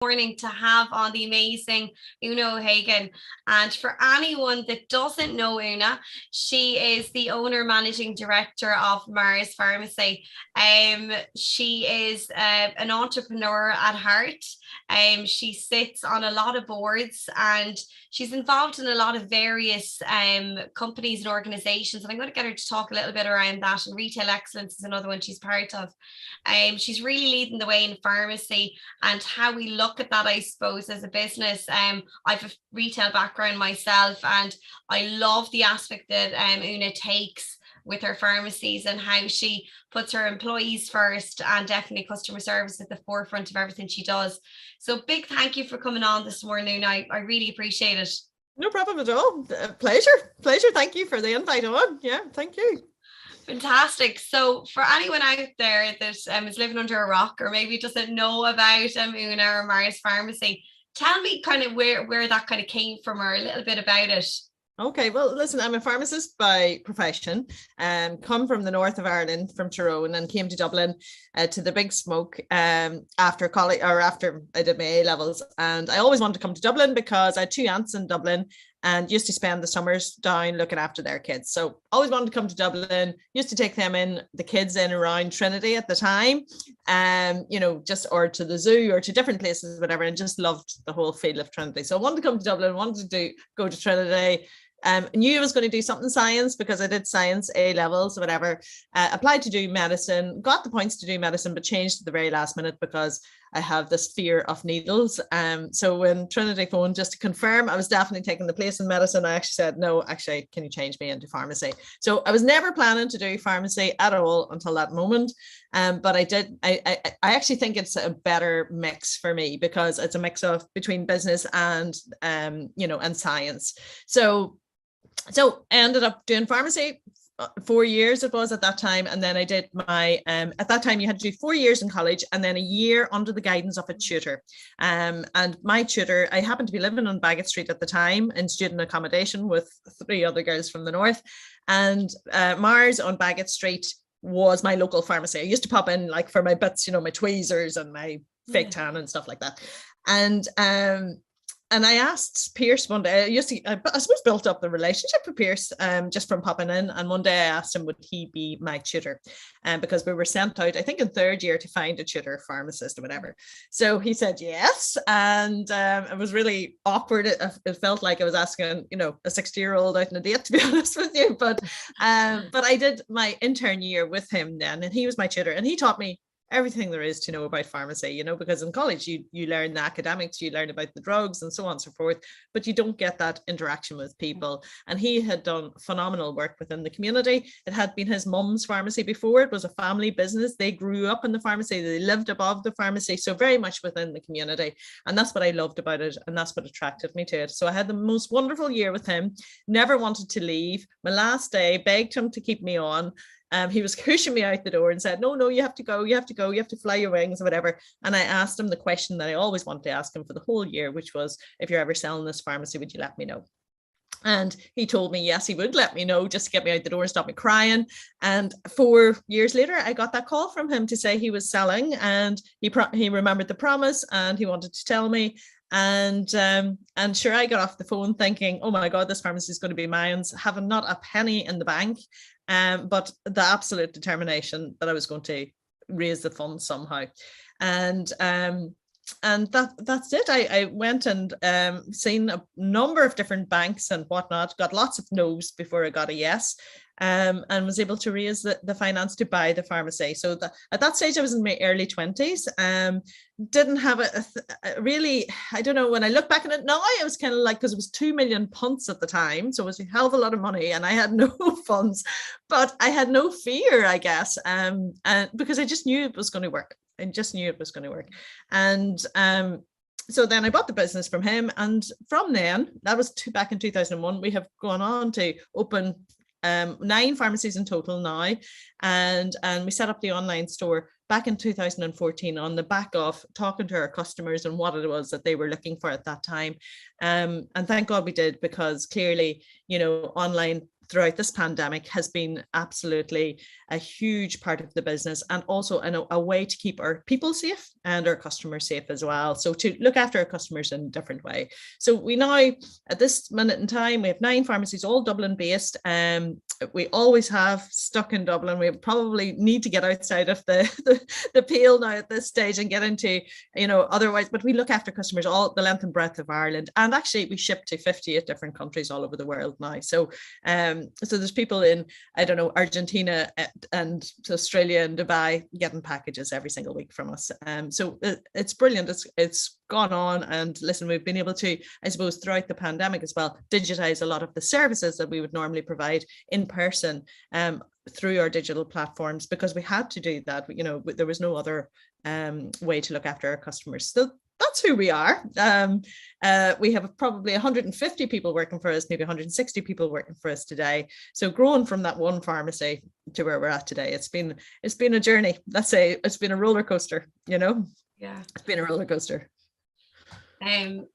morning to have on the amazing Oonagh O'Hagan. And for anyone that doesn't know Oonagh, she is the owner managing director of Mars Pharmacy. She is an entrepreneur at heart. She sits on a lot of boards and she's involved in a lot of various companies and organizations. And I'm going to get her to talk a little bit around that. And retail excellence is another one she's part of. She's really leading the way in pharmacy and how we look at that, I suppose, as a business. I've a retail background myself, and I love the aspect that Oonagh takes with her pharmacies and how she puts her employees first and definitely customer service at the forefront of everything she does. So big thank you for coming on this morning. I really appreciate it. No problem at all. Pleasure. Thank you for the invite on. Yeah, thank you. Fantastic. So for anyone out there that is living under a rock or maybe doesn't know about Oonagh or Mars Pharmacy, tell me kind of where that kind of came from or a little bit about it. Okay, well, listen, I'm a pharmacist by profession and come from the north of Ireland, from Tyrone, and came to Dublin to the big smoke after college or after I did my A-levels. And I always wanted to come to Dublin because I had two aunts in Dublin and used to spend the summers down looking after their kids. So always wanted to come to Dublin, used to take them in, the kids in around Trinity at the time, just or to the zoo or to different places, whatever, and just loved the whole feel of Trinity. So I wanted to come to Dublin, wanted to go to Trinity. Knew I was going to do something science because I did science A-levels, whatever. Applied to do medicine, got the points to do medicine, but changed at the very last minute because I have this fear of needles. So when Trinity phoned just to confirm I was definitely taking the place in medicine, I actually said, no, actually, can you change me into pharmacy? So I was never planning to do pharmacy at all until that moment. But I did. I actually think it's a better mix for me because it's a mix of between business and and science. So I ended up doing pharmacy. 4 years it was at that time, and then I did my at that time you had to do 4 years in college and then a year under the guidance of a tutor, and my tutor, I happened to be living on Bagot Street at the time in student accommodation with 3 other girls from the north, and Mars on Bagot Street was my local pharmacy. I used to pop in like for my bits, my tweezers and my fake tan and stuff like that. And I asked Pierce one day, I suppose built up the relationship with Pierce just from popping in. And one day I asked him, would he be my tutor? Because we were sent out, I think in 3rd year, to find a tutor pharmacist or whatever. So he said yes. And it was really awkward. It felt like I was asking, a 60-year-old out on a date, to be honest with you. But I did my intern year with him then, and he was my tutor, and he taught me everything there is to know about pharmacy, because in college you learn the academics, you learn about the drugs and so on and so forth, but you don't get that interaction with people. And he had done phenomenal work within the community. It had been his mum's pharmacy before. It was a family business. They grew up in the pharmacy, they lived above the pharmacy, so very much within the community. And that's what I loved about it, and that's what attracted me to it. So I had the most wonderful year with him, never wanted to leave. My last day, begged him to keep me on. He was pushing me out the door and said, no, you have to go, you have to fly your wings or whatever. And I asked him the question that I always wanted to ask him for the whole year, which was, if you're ever selling this pharmacy, would you let me know? And he told me, yes, he would let me know, just to get me out the door and stop me crying. And 4 years later, I got that call from him to say he was selling, and he remembered the promise and he wanted to tell me. And sure, I got off the phone thinking, oh my God, this pharmacy is going to be mine, having not a penny in the bank. But the absolute determination that I was going to raise the funds somehow. And that's it. I went and seen a number of different banks and whatnot, got lots of no's before I got a yes, and was able to raise the finance to buy the pharmacy. So at that stage, I was in my early 20s. Didn't have really, I don't know, when I look back at it now, I was kind of like, because it was 2 million punts at the time, so it was a hell of a lot of money, and I had no funds, but I had no fear, I guess, and because I just knew it was going to work. And so then I bought the business from him, and from then, that was back in 2001, we have gone on to open 9 pharmacies in total now, and we set up the online store back in 2014 on the back of talking to our customers and what it was that they were looking for at that time, and thank God we did, because clearly, online throughout this pandemic has been absolutely a huge part of the business, and also a way to keep our people safe and our customers safe as well. So to look after our customers in a different way. So we now, at this minute in time, we have 9 pharmacies, all Dublin based. We always have stuck in Dublin. We probably need to get outside of the pale now at this stage and get into, otherwise, but we look after customers all the length and breadth of Ireland. And actually we ship to 58 different countries all over the world now. So there's people in, I don't know, Argentina and Australia and Dubai getting packages every single week from us. So it's brilliant. It's gone on, and listen, we've been able to, I suppose, throughout the pandemic as well, digitize a lot of the services that we would normally provide in person through our digital platforms, because we had to do that. There was no other way to look after our customers. So that's who we are. We have probably 150 people working for us, maybe 160 people working for us today. So growing from that one pharmacy to where we're at today, it's been a journey. Let's say it's been a roller coaster. Yeah, it's been a roller coaster.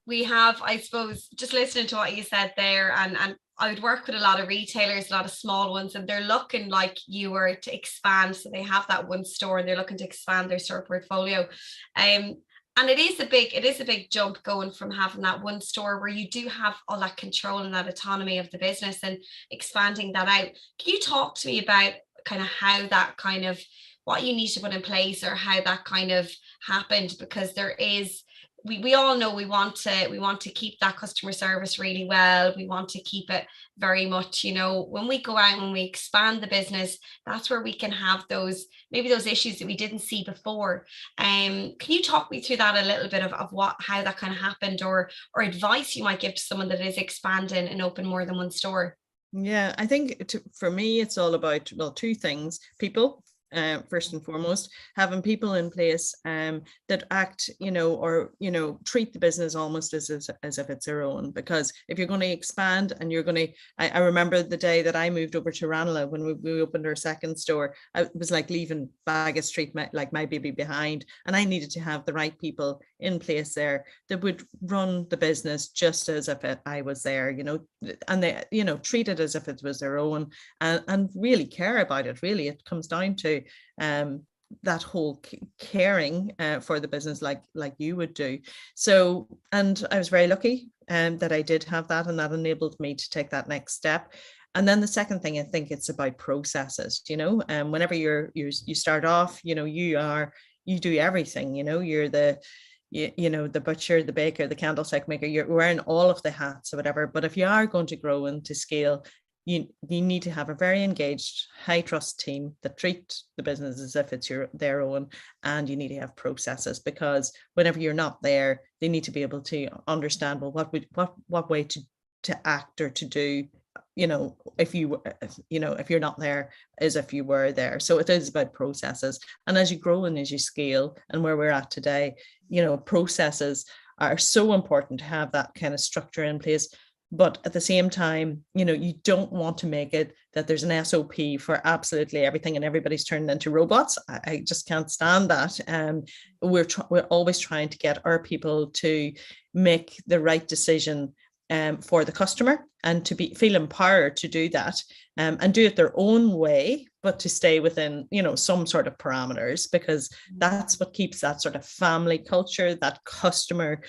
We have, I suppose, just listening to what you said there, and I would work with a lot of retailers, a lot of small ones, and they're looking like you were to expand. So they have that one store and they're looking to expand their store portfolio. And it is a big jump going from having that one store where you do have all that control and that autonomy of the business, and expanding that out. Can you talk to me about kind of how that kind of, what you need to put in place, or how that kind of happened? Because there is, we all know we want to keep that customer service really well. We want to keep it very much, when we go out, when we expand the business, that's where we can have those issues that we didn't see before. Can you talk me through that a little bit of how that kind of happened, or advice you might give to someone that is expanding and open more than one store? Yeah, I think for me, it's all about, well, 2 things: people. First and foremost, having people in place that act, or treat the business almost as if it's their own. Because if you're going to expand and you're going to, I remember the day that I moved over to Ranelagh when we opened our second store. It was like leaving Bagot Street, like my baby behind, and I needed to have the right people in place there that would run the business just as if I was there, and they, treat it as if it was their own, and really care about it. Really, it comes down to that whole caring for the business, like you would do. So, and I was very lucky that I did have that, and that enabled me to take that next step. And then the second thing, I think it's about processes. Whenever you start off, you do everything. You're the butcher, the baker, the candlestick maker. You're wearing all of the hats or whatever. But if you are going to grow and to scale, you need to have a very engaged, high trust team that treat the business as if it's their own, and you need to have processes, because whenever you're not there, they need to be able to understand, well, what way to act or to do, if you're not there, as if you were there. So it is about processes. And as you grow and as you scale, and where we're at today, processes are so important to have that kind of structure in place. But at the same time, you don't want to make it that there's an SOP for absolutely everything and everybody's turned into robots. I just can't stand that. We're always trying to get our people to make the right decision for the customer, and to feel empowered to do that, and do it their own way, but to stay within, some sort of parameters, because that's what keeps that sort of family culture, that customer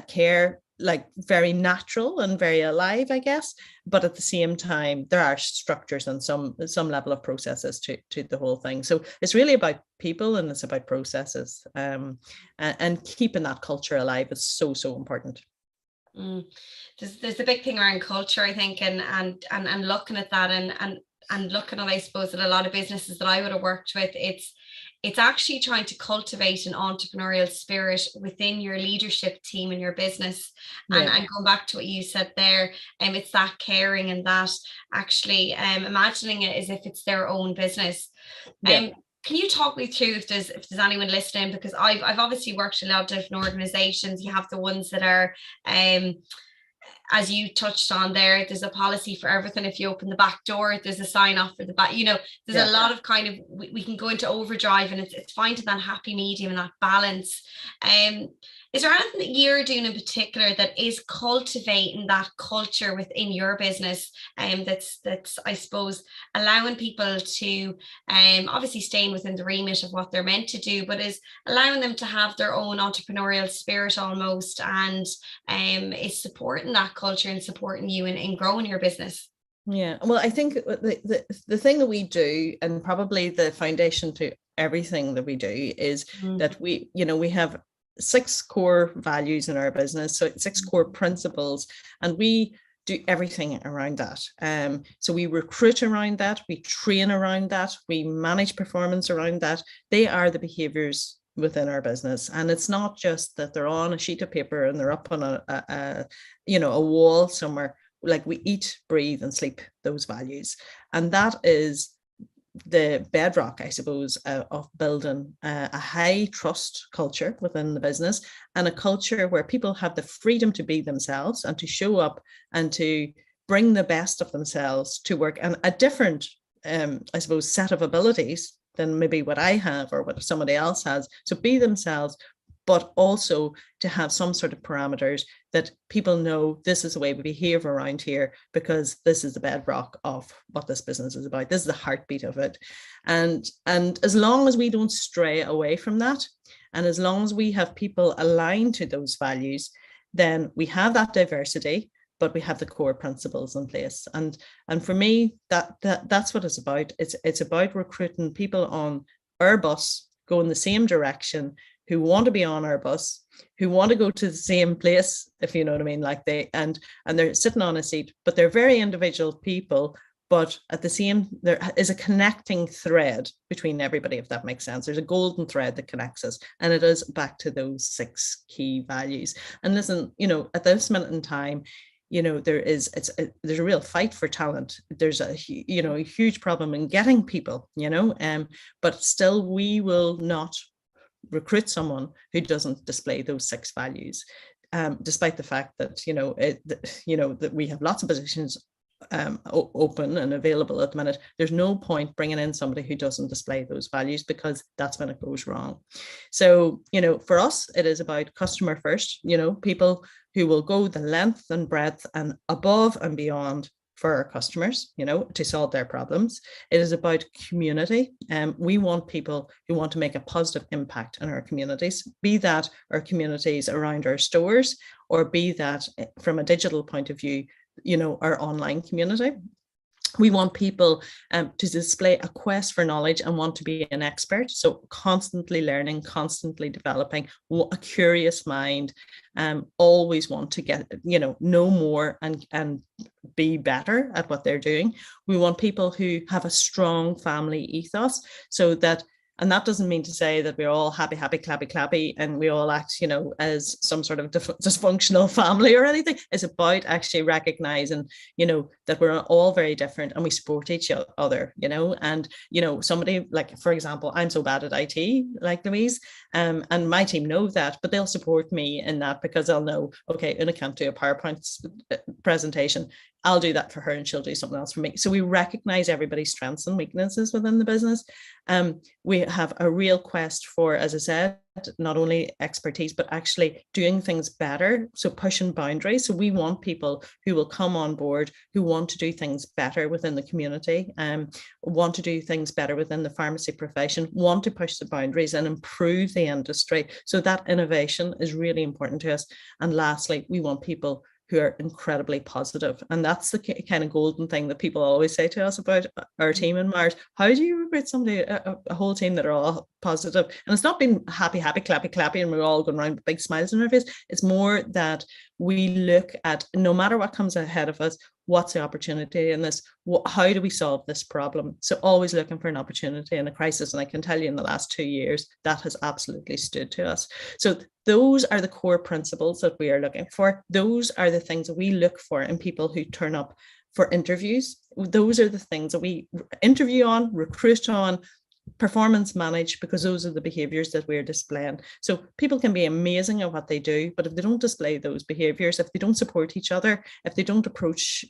care, like very natural and very alive, I guess. But at the same time, there are structures and some level of processes to the whole thing. So it's really about people, and it's about processes, and keeping that culture alive is so important. There's a big thing around culture, I think, and looking at that, and looking at, I suppose, at a lot of businesses that I would have worked with, it's actually trying to cultivate an entrepreneurial spirit within your leadership team and your business. And going back to what you said there, it's that caring, and that actually imagining it as if it's their own business. Can you talk me through, if there's anyone listening, because I've obviously worked in a lot of different organizations. You have the ones that are, as you touched on there, there's a policy for everything. If you open the back door, there's a sign off for the back. There's a lot of kind of, we can go into overdrive, and it's finding that happy medium and that balance. Is there anything that you're doing in particular that is cultivating that culture within your business? That's I suppose allowing people to obviously staying within the remit of what they're meant to do, but is allowing them to have their own entrepreneurial spirit almost, and is supporting that culture and supporting you in growing your business. Yeah, well, I think the thing that we do, and probably the foundation to everything that we do, is that we have 6 core values in our business, so 6 core principles, and we do everything around that. So we recruit around that, we train around that, we manage performance around that. They are the behaviors within our business, and it's not just that they're on a sheet of paper and they're up on a wall somewhere. Like, we eat, breathe, and sleep those values, and that is the bedrock, I suppose, of building a high trust culture within the business, and a culture where people have the freedom to be themselves and to show up and to bring the best of themselves to work, and a different, I suppose, set of abilities than maybe what I have or what somebody else has. So be themselves, but also to have some sort of parameters that people know this is the way we behave around here, because this is the bedrock of what this business is about. This is the heartbeat of it. And as long as we don't stray away from that, and as long as we have people aligned to those values, then we have that diversity, but we have the core principles in place. And for me, that's what it's about. It's about recruiting people on our bus, going the same direction, who want to be on our bus, who want to go to the same place, if you know what I mean, like and they're sitting on a seat, but they're very individual people, but at the same, there is a connecting thread between everybody, if that makes sense. There's a golden thread that connects us, and it is back to those 6 key values. And listen, at this minute in time, there's a real fight for talent. There's a huge problem in getting people, but still we will not recruit someone who doesn't display those 6 values, despite the fact that that we have lots of positions open and available at the minute. There's no point bringing in somebody who doesn't display those values, because that's when it goes wrong. So for us, it is about customer first, people who will go the length and breadth and above and beyond for our customers, to solve their problems. It is about community. We want people who want to make a positive impact in our communities, be that our communities around our stores, or be that from a digital point of view, our online community. We want people to display a quest for knowledge and want to be an expert. So constantly learning, constantly developing, a curious mind, always want to get, know more and be better at what they're doing. We want people who have a strong family ethos, so that, and that doesn't mean to say that we're all happy, clappy, and we all act, as some sort of dysfunctional family or anything. It's about actually recognizing, that we're all very different and we support each other, and, somebody like, for example, I'm so bad at IT, like Louise, and my team know that, but they'll support me in that, because they'll know, okay, Oonagh can't do a PowerPoint presentation. I'll do that for her and she'll do something else for me. So we recognize everybody's strengths and weaknesses within the business. We have a real quest for, as I said, not only expertise, but actually doing things better. So pushing boundaries. So we want people who will come on board, who want to do things better within the community, want to do things better within the pharmacy profession, want to push the boundaries and improve the industry. So that innovation is really important to us. And lastly, we want people who are incredibly positive. And that's the kind of golden thing that people always say to us about our team in Mars. How do you recruit somebody, a whole team that are all positive? And it's not been happy, clappy, and we're all going around with big smiles on our face. It's more that we look at, no matter what comes ahead of us, what's the opportunity in this? How do we solve this problem? So always looking for an opportunity in a crisis. And I can tell you in the last 2 years, that has absolutely stood to us. So those are the core principles that we are looking for. Those are the things that we look for in people who turn up for interviews. Those are the things that we interview on, recruit on, performance manage, because those are the behaviors that we're displaying. So people can be amazing at what they do, but if they don't display those behaviors, if they don't support each other, if they don't approach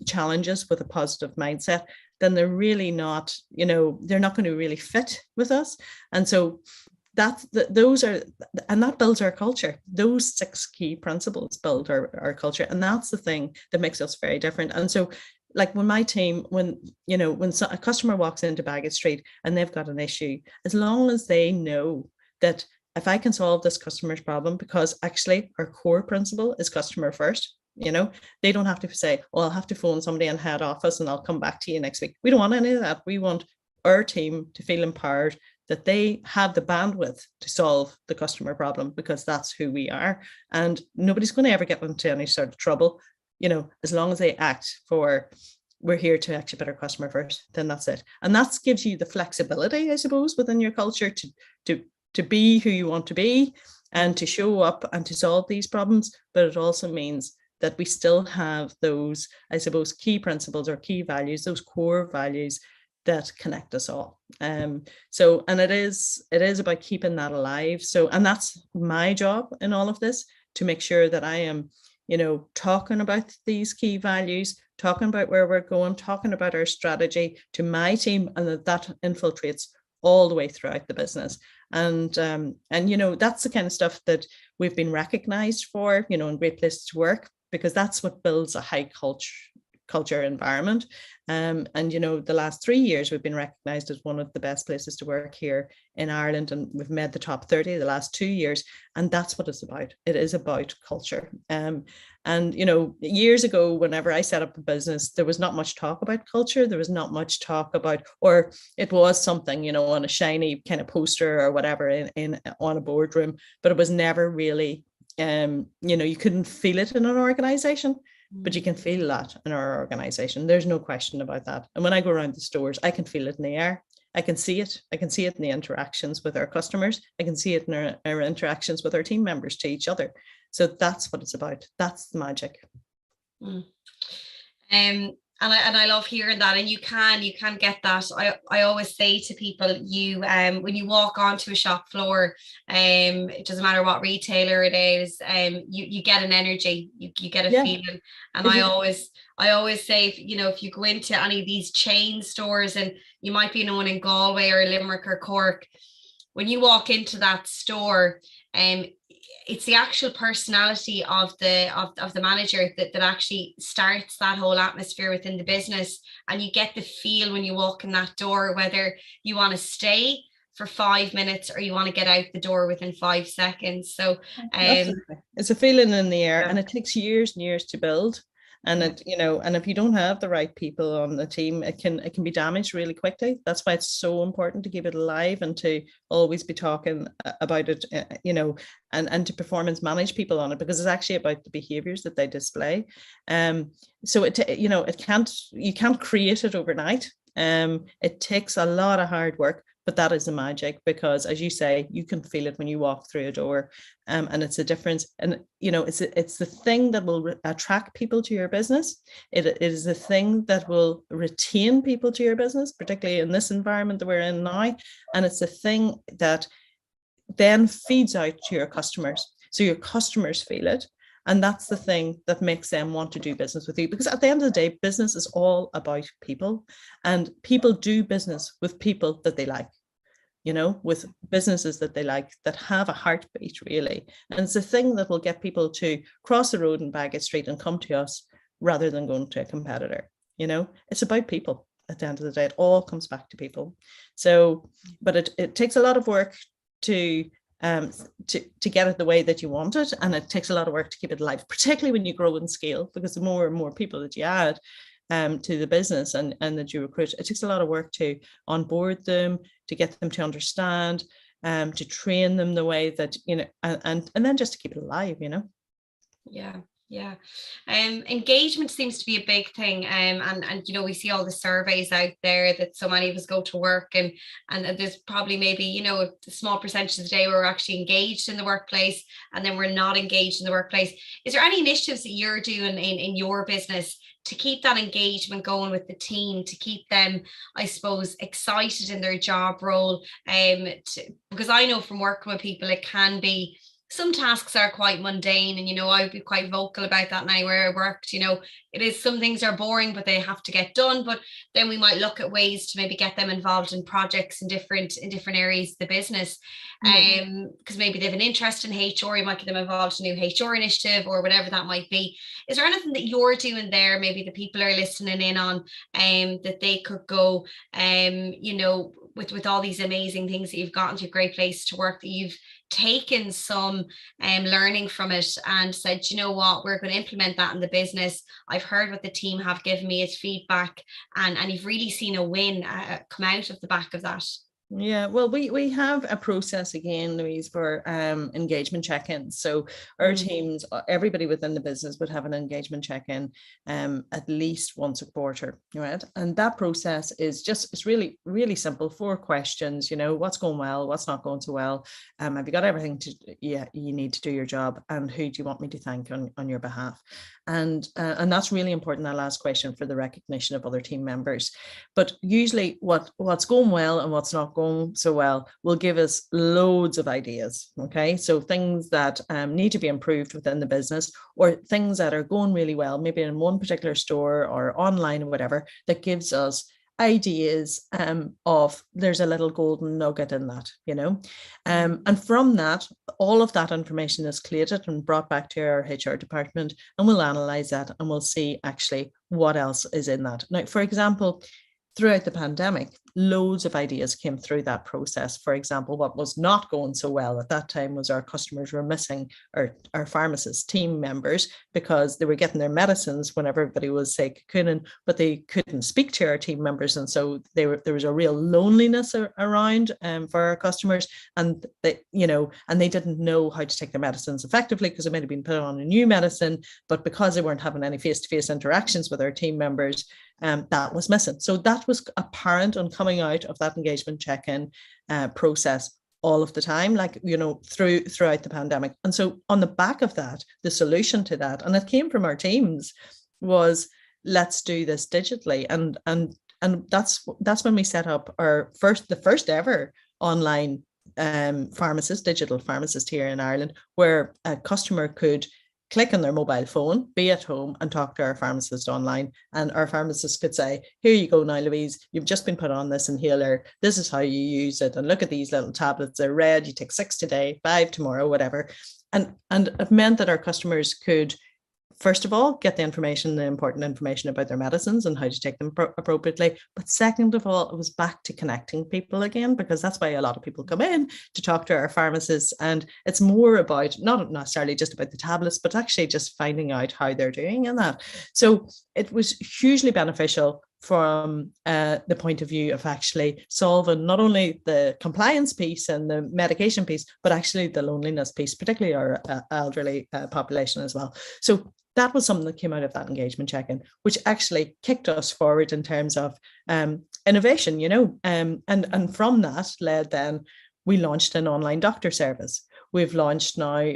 challenges with a positive mindset, then they're really not, they're not going to really fit with us. And so those are, and that builds our culture. Those 6 key principles build our culture, and that's the thing that makes us very different. And so, like when my team, when a customer walks into Bagot Street and they've got an issue, as long as they know that if I can solve this customer's problem, because actually our core principle is customer first, they don't have to say, well, I'll have to phone somebody in head office and I'll come back to you next week. We don't want any of that. We want our team to feel empowered, that they have the bandwidth to solve the customer problem, because that's who we are. And nobody's going to ever get into any sort of trouble, as long as they act for, we're here to actually put our customer first, then that's it. And that gives you the flexibility, I suppose, within your culture to be who you want to be and to show up and to solve these problems. But it also means that we still have those, I suppose, key principles or key values, those core values that connect us all. And it is about keeping that alive. So, and that's my job in all of this, to make sure that I am, talking about these key values, talking about where we're going, talking about our strategy to my team, and that infiltrates all the way throughout the business. And that's the kind of stuff that we've been recognized for, in Great Places to Work, because that's what builds a high culture environment. And the last 3 years we've been recognized as one of the best places to work here in Ireland, and we've made the top 30 the last 2 years. And that's what it's about. It is about culture. And years ago, whenever I set up a business, there was not much talk about culture. There was not much talk about, or it was something, on a shiny kind of poster or whatever in on a boardroom, but it was never really, you couldn't feel it in an organization. But you can feel that in our organization. There's no question about that. And when I go around the stores, I can feel it in the air. I can see it. I can see it in the interactions with our customers. I can see it in our interactions with our team members to each other. So that's what it's about. That's the magic. And I love hearing that. And you can get that. I always say to people, when you walk onto a shop floor, it doesn't matter what retailer it is, you get an energy, you get a feeling. And I always say, if you go into any of these chain stores, and you might be in one in Galway or Limerick or Cork, when you walk into that store, it's the actual personality of the manager that actually starts that whole atmosphere within the business. And you get the feel when you walk in that door, whether you want to stay for 5 minutes or you want to get out the door within 5 seconds. So it's a feeling in the air, and it takes years and years to build. And and if you don't have the right people on the team, it can be damaged really quickly. That's why it's so important to keep it alive and to always be talking about it, and to performance manage people on it, because it's actually about the behaviors that they display. So you can't create it overnight. It takes a lot of hard work, but that is the magic, because as you say, you can feel it when you walk through a door, and it's a difference. And it's the thing that will attract people to your business. It is the thing that will retain people to your business, particularly in this environment that we're in now. And it's the thing that then feeds out to your customers, so your customers feel it. And that's the thing that makes them want to do business with you, because at the end of the day, business is all about people, and people do business with people that they like, with businesses that they like, that have a heartbeat, really. And it's the thing that will get people to cross the road in Bagot Street and come to us rather than going to a competitor. It's about people. At the end of the day, it all comes back to people. So, but it takes a lot of work to get it the way that you want it, and it takes a lot of work to keep it alive, particularly when you grow in scale, because the more and more people that you add to the business and that you recruit, it takes a lot of work to onboard them, to get them to understand, to train them the way that and then just to keep it alive. Yeah. Engagement seems to be a big thing. And we see all the surveys out there that so many of us go to work, and there's probably maybe, a small percentage of the day where we're actually engaged in the workplace, and then we're not engaged in the workplace. Is there any initiatives that you're doing in your business to keep that engagement going with the team, to keep them, I suppose, excited in their job role? Because I know from working with people, it can be some tasks are quite mundane, and I would be quite vocal about that now where I worked. It is, some things are boring but they have to get done, but then we might look at ways to maybe get them involved in projects in different areas of the business, because maybe they have an interest in HR. You might get them involved in a new HR initiative or whatever that might be. Is there anything that you're doing there, maybe the people are listening in on, that they could go, with all these amazing things that you've gotten to a great place to work, that you've taken some learning from it and said, you know what, we're going to implement that in the business. I've heard what the team have given me as feedback, and you've really seen a win come out of the back of that? Yeah, well, we have a process again, Louise, for engagement check-ins. So our teams, everybody within the business would have an engagement check-in at least once a quarter, right? And that process is it's really, really simple. 4 questions, what's going well, what's not going so well. Have you got everything you need to do your job, and who do you want me to thank on your behalf? And that's really important, that last question, for the recognition of other team members. But usually what's going well and what's not going so well will give us loads of ideas. Okay, so things that need to be improved within the business, or things that are going really well, maybe in one particular store or online or whatever, that gives us ideas of there's a little golden nugget in that, and from that, all of that information is collated and brought back to our HR department, and we'll analyze that and we'll see actually what else is in that. Now, for example, throughout the pandemic, loads of ideas came through that process. For example, what was not going so well at that time was our customers were missing our pharmacist team members, because they were getting their medicines when everybody was, say, cocooning, but they couldn't speak to our team members. And so there was a real loneliness around for our customers. And they didn't know how to take their medicines effectively, because it might have been put on a new medicine, but because they weren't having any face-to-face interactions with our team members, that was missing. So that was apparent on coming out of that engagement check-in process all of the time, throughout the pandemic. And so on the back of that, the solution to that, and it came from our teams, was let's do this digitally. And that's when we set up the first ever online digital pharmacist here in Ireland, where a customer could click on their mobile phone, be at home, and talk to our pharmacist online. And our pharmacist could say, here you go now, Louise, you've just been put on this inhaler. This is how you use it. And look at these little tablets. They're red. You take 6 today, 5 tomorrow, whatever. And it meant that our customers could, first of all, get the important information about their medicines and how to take them appropriately. But second of all, it was back to connecting people again, because that's why a lot of people come in to talk to our pharmacists. And it's more about, not necessarily just about the tablets, but actually just finding out how they're doing in that. So it was hugely beneficial from the point of view of actually solving not only the compliance piece and the medication piece, but actually the loneliness piece, particularly our elderly population as well. So that was something that came out of that engagement check-in, which actually kicked us forward in terms of innovation, and from that led then, we launched an online doctor service. We've launched now,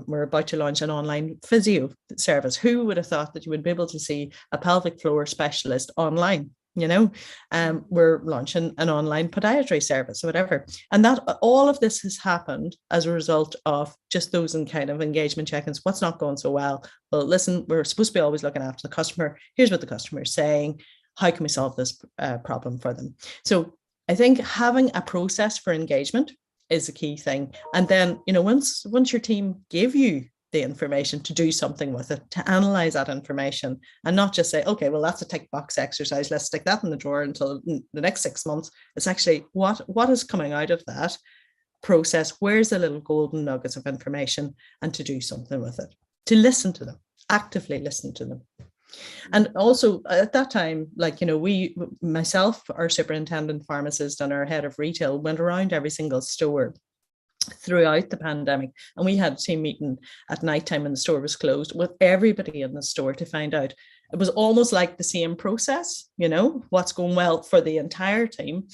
we're about to launch an online physio service. Who would have thought that you would be able to see a pelvic floor specialist online? We're launching an online podiatry service or whatever. And that all of this has happened as a result of just those kind of engagement check-ins. What's not going so well? Well, listen, we're supposed to be always looking after the customer. Here's what the customer is saying. How can we solve this problem for them? So I think having a process for engagement is a key thing. And then, once your team give you the information, to do something with it, to analyze that information, and not just say, okay, well, that's a tick box exercise, let's stick that in the drawer until the next 6 months. It's actually what is coming out of that process, where's the little golden nuggets of information, and to do something with it, to listen to them, actively listen to them. And also at that time, myself, our superintendent pharmacist, and our head of retail went around every single store throughout the pandemic, and we had a team meeting at nighttime when the store was closed with everybody in the store to find out. It was almost like the same process, what's going well for the entire team,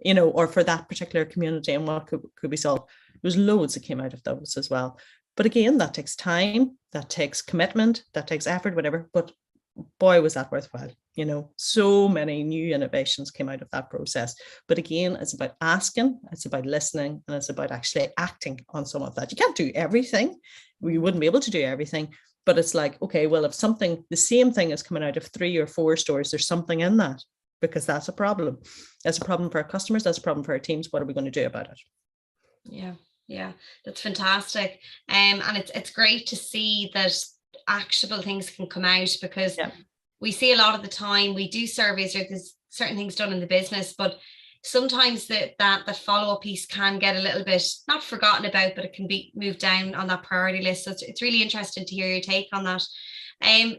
or for that particular community, and what could be solved. There was loads that came out of those as well. But again, that takes time, that takes commitment, that takes effort, whatever. But boy, was that worthwhile. So many new innovations came out of that process. But again, it's about asking, it's about listening, and it's about actually acting on some of that. You can't do everything. We wouldn't be able to do everything. But it's like, okay, well, if the same thing is coming out of 3 or 4 stores, there's something in that, because that's a problem. That's a problem for our customers. That's a problem for our teams. What are we going to do about it? Yeah, that's fantastic. And it's great to see that actionable things can come out, because we see a lot of the time we do surveys, or there's certain things done in the business, but sometimes that follow-up piece can get a little bit not forgotten about, but it can be moved down on that priority list. So it's really interesting to hear your take on that.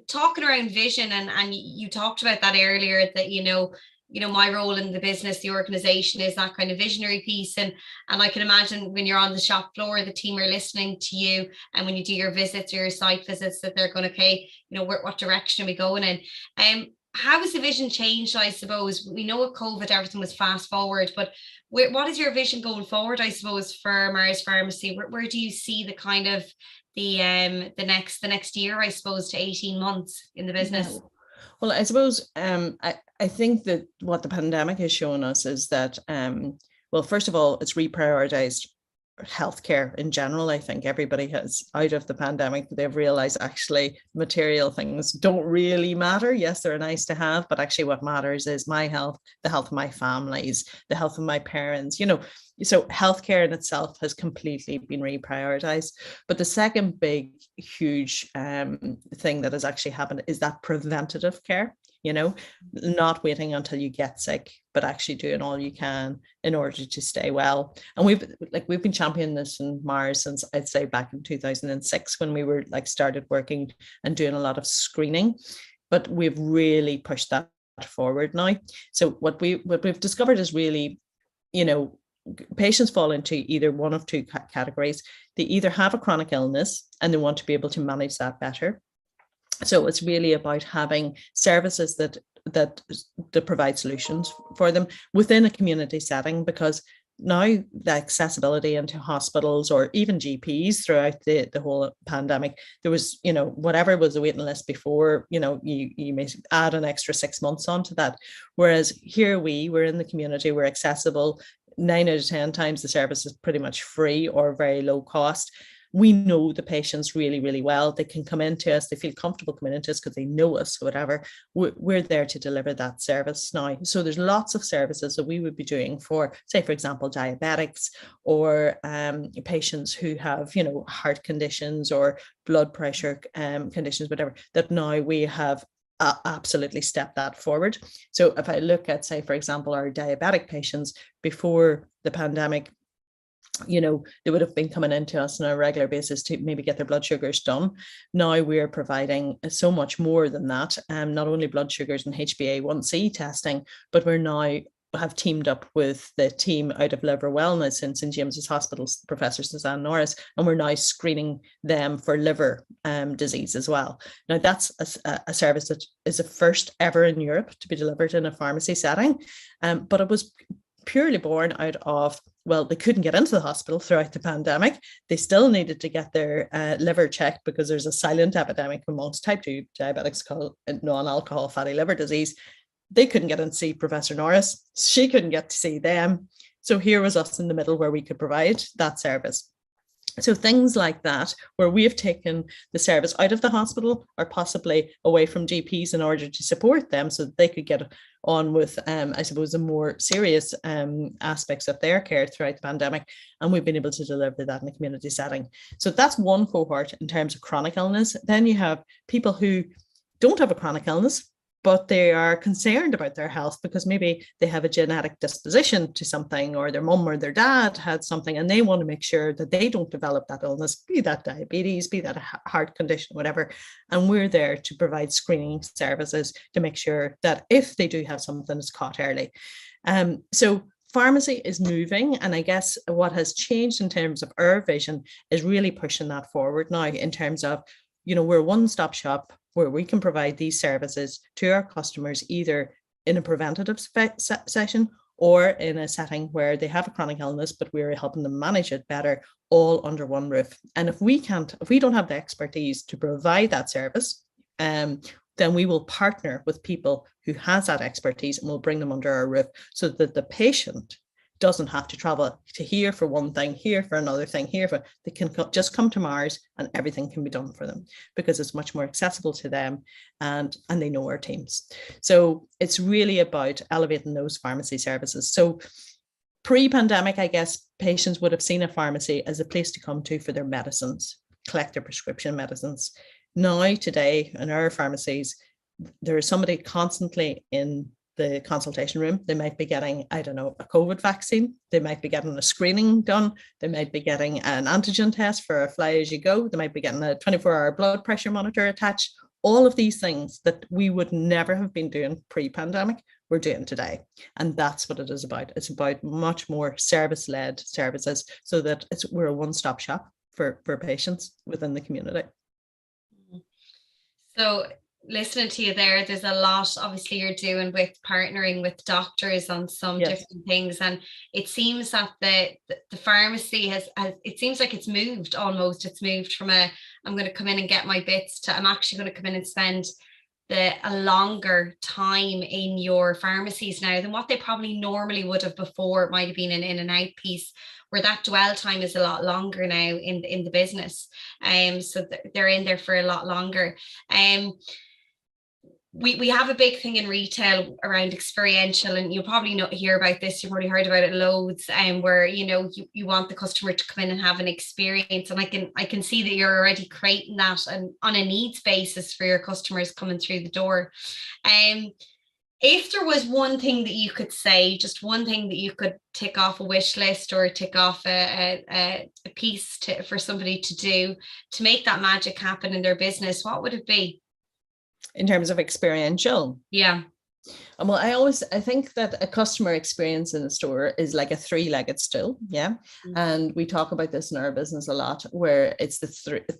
Talking around vision, and you talked about that earlier, that my role in the business, the organization, is that kind of visionary piece. And I can imagine when you're on the shop floor, the team are listening to you, and when you do your visits or your site visits, that they're going, okay, what direction are we going in? How has the vision changed, I suppose? We know with COVID, everything was fast forward, but what is your vision going forward, I suppose, for Mars Pharmacy? Where do you see the kind of the next year, I suppose, to 18 months in the business? Yeah. Well, I suppose I think that what the pandemic has shown us is that, well, first of all, it's reprioritized healthcare in general. I think everybody has, out of the pandemic, they've realized actually material things don't really matter. Yes, they're nice to have, but actually what matters is my health, the health of my families, the health of my parents, so healthcare in itself has completely been reprioritized. But the second big, huge thing that has actually happened is that preventative care, not waiting until you get sick, but actually doing all you can in order to stay well. And we've been championing this in Mars since, I'd say, back in 2006, when we were started working and doing a lot of screening, but we've really pushed that forward now. So what we've discovered is really, patients fall into either one of two categories. They either have a chronic illness and they want to be able to manage that better. So it's really about having services that provide solutions for them within a community setting, because now the accessibility into hospitals or even GPs throughout the whole pandemic, there was, whatever was the waiting list before, you may add an extra 6 months onto that. Whereas here we're in the community, we're accessible. 9 out of 10 times the service is pretty much free or very low cost. We know the patients really, really well. They can come into us. They feel comfortable coming into us because they know us, whatever. We're there to deliver that service now. So there's lots of services that we would be doing for, say, for example, diabetics or patients who have, heart conditions or blood pressure conditions, whatever, that now we have absolutely stepped that forward. So if I look at, say, for example, our diabetic patients before the pandemic, they would have been coming into us on a regular basis to maybe get their blood sugars done. Now we're providing so much more than that, not only blood sugars and HbA1c testing, but we're now have teamed up with the team out of Liver Wellness in St. James's Hospital, Professor Suzanne Norris, and we're now screening them for liver disease as well. Now that's a service that is the first ever in Europe to be delivered in a pharmacy setting, but it was purely born out of, well, they couldn't get into the hospital throughout the pandemic. They still needed to get their liver checked because there's a silent epidemic amongst type 2 diabetics called non-alcohol fatty liver disease. They couldn't get in to see Professor Norris. She couldn't get to see them. So here was us in the middle where we could provide that service. So things like that, where we have taken the service out of the hospital or possibly away from GPs in order to support them so that they could get on with, I suppose, the more serious aspects of their care throughout the pandemic. And we've been able to deliver that in a community setting. So that's one cohort in terms of chronic illness. Then you have people who don't have a chronic illness, but they are concerned about their health because maybe they have a genetic disposition to something, or their mum or their dad had something, and they want to make sure that they don't develop that illness, be that diabetes, be that a heart condition, whatever. And we're there to provide screening services to make sure that if they do have something, it's caught early. So pharmacy is moving, and I guess what has changed in terms of our vision is really pushing that forward now in terms of, we're a one-stop shop where we can provide these services to our customers either in a preventative session or in a setting where they have a chronic illness, but we're helping them manage it better, all under one roof. And if we don't have the expertise to provide that service, then we will partner with people who has that expertise and we'll bring them under our roof so that the patient doesn't have to travel to here for one thing, here for another thing, here for, they can just come to Mars and everything can be done for them because it's much more accessible to them and they know our teams. So it's really about elevating those pharmacy services. So pre-pandemic, I guess patients would have seen a pharmacy as a place to come to for their medicines, collect their prescription medicines. Now, today, in our pharmacies, there is somebody constantly in the consultation room. They might be getting, I don't know, a COVID vaccine. They might be getting a screening done. They might be getting an antigen test for a fly as you go. They might be getting a 24-hour blood pressure monitor attached. All of these things that we would never have been doing pre-pandemic, we're doing today. And that's what it is about. It's about much more service-led services so that we're a one-stop shop for patients within the community. So listening to you there's a lot obviously you're doing with partnering with doctors on some different things, and it seems that the pharmacy has it seems like it's moved from a I'm going to come in and get my bits to I'm actually going to come in and spend a longer time in your pharmacies now than what they probably normally would have before. It might have been an in and out piece where that dwell time is a lot longer now in the business. So they're in there for a lot longer. We have a big thing in retail around experiential, and you'll probably hear about this. You've already heard about it loads, where you want the customer to come in and have an experience, and I can see that you're already creating that and on a needs basis for your customers coming through the door. If there was one thing that you could say, just one thing that you could tick off a wish list or tick off a piece for somebody to do to make that magic happen in their business, what would it be? In terms of experiential? Yeah. Well, I think that a customer experience in a store is like a three-legged stool. Yeah. Mm-hmm. And we talk about this in our business a lot, where it's the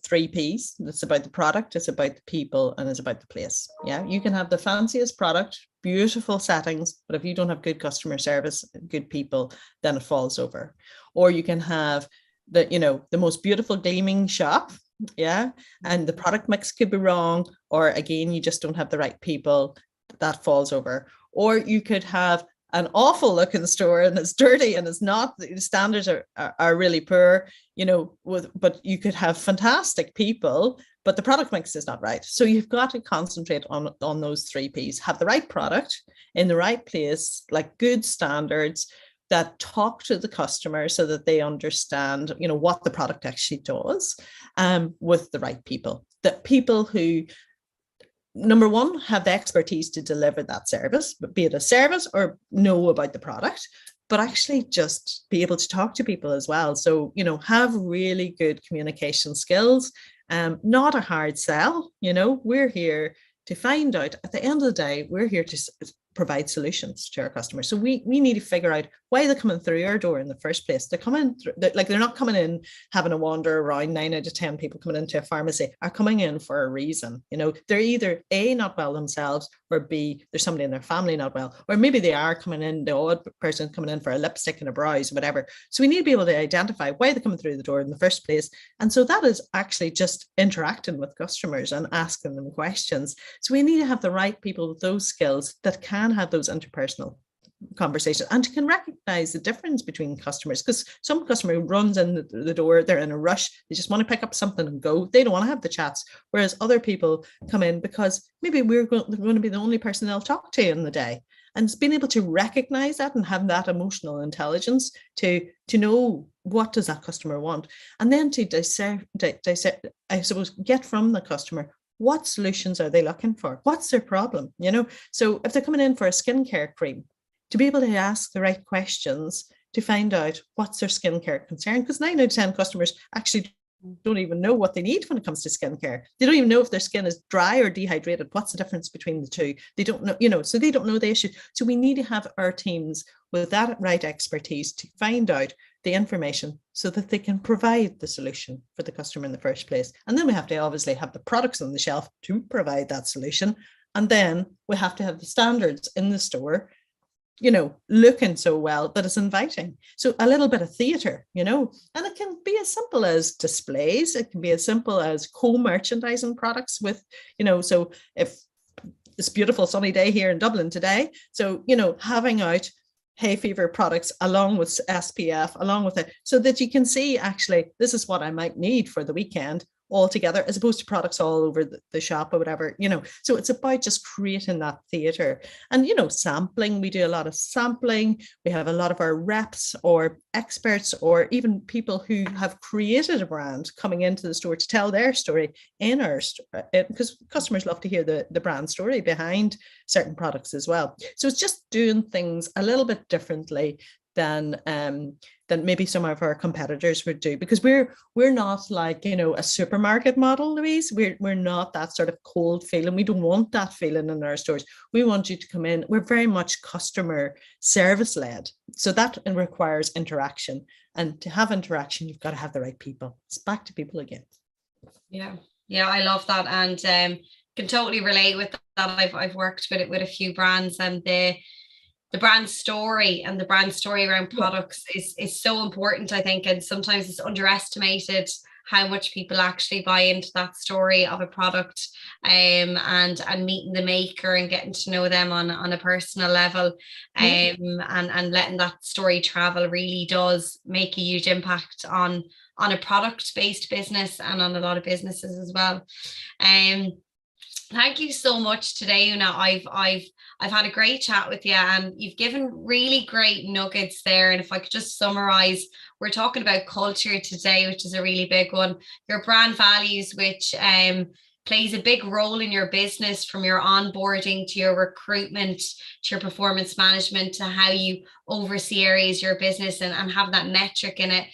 three P's. It's about the product, it's about the people, and it's about the place. Yeah. You can have the fanciest product, beautiful settings, but if you don't have good customer service, good people, then it falls over. Or you can have the most beautiful gleaming shop. Yeah. And the product mix could be wrong, or again, you just don't have the right people, that falls over. Or you could have an awful looking store and it's dirty and it's not, the standards are really poor, but you could have fantastic people, but the product mix is not right. So you've got to concentrate on those three P's. Have the right product in the right place, like good standards that talk to the customer so that they understand, what the product actually does, with the right people. That people who, number one, have the expertise to deliver that service, but be it a service or know about the product, but actually just be able to talk to people as well. So, have really good communication skills, not a hard sell. We're here to find out, at the end of the day, we're here to provide solutions to our customers. So we need to figure out why they're coming through our door in the first place. They're coming through, they're not coming in having a wander around. 9 out of 10 people coming into a pharmacy are coming in for a reason. They're either A, not well themselves, or B, there's somebody in their family not well, or maybe they are coming in, the odd person coming in for a lipstick and a brows, whatever. So we need to be able to identify why they're coming through the door in the first place. And so that is actually just interacting with customers and asking them questions. So we need to have the right people with those skills that can have those interpersonal conversations and can recognize the difference between customers, because some customer runs in the door, they're in a rush, they just want to pick up something and go, they don't want to have the chats, whereas other people come in because maybe we're going to be the only person they'll talk to in the day. And it's being able to recognize that and have that emotional intelligence to know what does that customer want, and then to dissect, I suppose, get from the customer, what solutions are they looking for? What's their problem? So if they're coming in for a skincare cream, to be able to ask the right questions to find out what's their skincare concern, because 9 out of 10 customers actually don't even know what they need when it comes to skincare. They don't even know if their skin is dry or dehydrated. What's the difference between the two? They don't know, so they don't know the issue. So we need to have our teams with that right expertise to find out the information so that they can provide the solution for the customer in the first place. And then we have to obviously have the products on the shelf to provide that solution. And then we have to have the standards in the store, looking so well that it's inviting. So a little bit of theatre, and it can be as simple as displays. It can be as simple as co-merchandising products with, so if this beautiful sunny day here in Dublin today. So, having out hay fever products along with SPF, along with it, so that you can see actually this is what I might need for the weekend all together, as opposed to products all over the shop or whatever, So it's about just creating that theatre. And, sampling, we do a lot of sampling. We have a lot of our reps or experts or even people who have created a brand coming into the store to tell their story in our store, because customers love to hear the brand story behind certain products as well. So it's just doing things a little bit differently than maybe some of our competitors would do, because we're not like a supermarket model, Louise. We're not that sort of cold feeling. We don't want that feeling in our stores. We want you to come in. We're very much customer service led, so that requires interaction, and to have interaction you've got to have the right people. It's back to people again. Yeah, I love that, and can totally relate with that. I've worked with a few brands, and the brand story and the brand story around products is so important, I think, and sometimes it's underestimated how much people actually buy into that story of a product, and meeting the maker and getting to know them on a personal level, and letting that story travel really does make a huge impact on a product-based business and on a lot of businesses as well. Thank you so much today, Oonagh. I've had a great chat with you, and you've given really great nuggets there. And if I could just summarize, we're talking about culture today, which is a really big one. Your brand values, which plays a big role in your business, from your onboarding to your recruitment to your performance management to how you oversee areas of your business, and have that metric in it,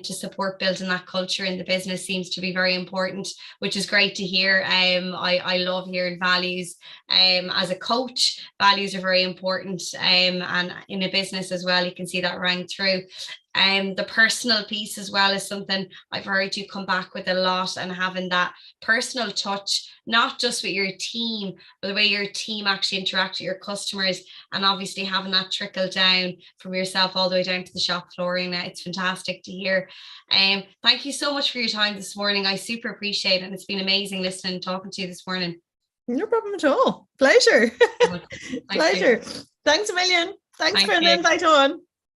to support building that culture in the business seems to be very important, which is great to hear. I love hearing values. As a coach, values are very important, and in a business as well, you can see that rang through. The personal piece as well is something I've heard you come back with a lot, and having that personal touch, not just with your team, but the way your team actually interact with your customers, and obviously having that trickle down from yourself all the way down to the shop floor. It's fantastic to hear. Thank you so much for your time this morning. I super appreciate it, and it's been amazing listening and talking to you this morning. No problem at all. Pleasure. Pleasure. Thanks a million. Thanks for the invite on.